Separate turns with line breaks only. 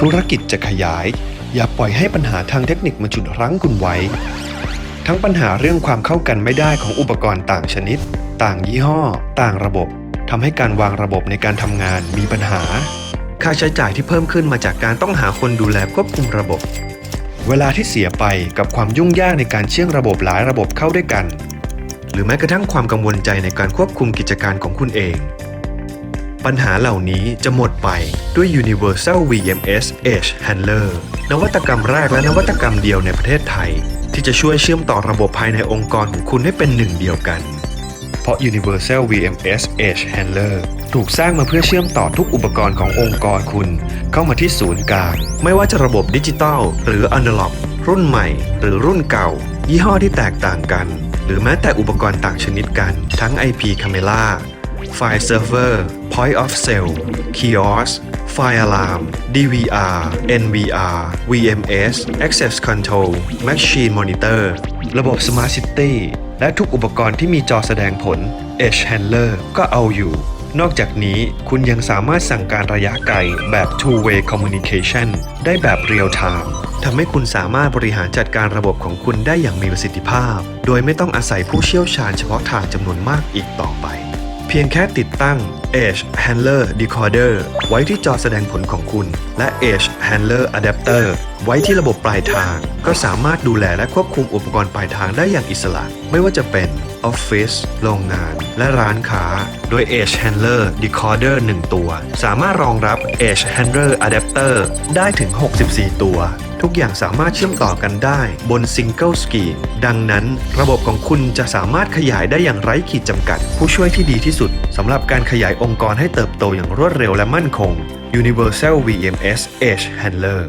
ธุรกิจจะขยายอย่าปล่อยให้ปัญหาทางเทคนิคมาฉุดรั้งคุณไว้ทั้งปัญหาเรื่องความเข้ากันไม่ได้ของอุปกรณ์ต่างชนิดต่างยี่ห้อต่างระบบทำให้การวางระบบในการทำงานมีปัญหาค่าใช้จ่ายที่เพิ่มขึ้นมาจากการต้องหาคนดูแลควบคุมระบบเวลาที่เสียไปกับความยุ่งยากในการเชื่อมระบบหลายระบบเข้าด้วยกันหรือแม้กระทั่งความกังวลใจในการควบคุมกิจการของคุณเองปัญหาเหล่านี้จะหมดไปด้วย Universal VMS Edge Handler นวัตกรรมแรกและนวัตกรรมเดียวในประเทศไทยที่จะช่วยเชื่อมต่อระบบภายในองค์กรของคุณให้เป็นหนึ่งเดียวกันเพราะ Universal VMS Edge Handler ถูกสร้างมาเพื่อเชื่อมต่อทุกอุปกรณ์ขององค์กรคุณเข้ามาที่ศูนย์กลางไม่ว่าจะระบบดิจิตอลหรืออนาล็อกรุ่นใหม่หรือรุ่นเก่ายี่ห้อที่แตกต่างกันหรือแม้แต่อุปกรณ์ต่างชนิดกันทั้ง IP Camera File Server Point of Sale Kiosk Fire Alarm DVR NVR VMS Access Control Machine Monitor ระบบ Smart City และทุกอุปกรณ์ที่มีจอแสดงผล Edge Handler ก็เอาอยู่นอกจากนี้คุณยังสามารถสั่งการระยะไกลแบบ Two-way Communication ได้แบบ Real Time ทำให้คุณสามารถบริหารจัดการระบบของคุณได้อย่างมีประสิทธิภาพโดยไม่ต้องอาศัยผู้เชี่ยวชาญเฉพาะทางจำนวนมากอีกต่อไปเพียงแค่ติดตั้ง Edge Handler Decoder ไว้ที่จอแสดงผลของคุณและ Edge Handler Adapter ไว้ที่ระบบปลายทางก็สามารถดูแลและควบคุมอุปกรณ์ปลายทางได้อย่างอิสระไม่ว่าจะเป็นออฟฟิศโรงงานและร้านค้าโดย Edge Handler Decoder 1 ตัวสามารถรองรับ Edge Handler Adapter ได้ถึง 64 ตัวทุกอย่างสามารถเชื่อมต่อกันได้บน Single Screen ดังนั้นระบบของคุณจะสามารถขยายได้อย่างไร้ขีดจำกัดผู้ช่วยที่ดีที่สุดสำหรับการขยายองค์กรให้เติบโตอย่างรวดเร็วและมั่นคง Universal VMS Edge Handler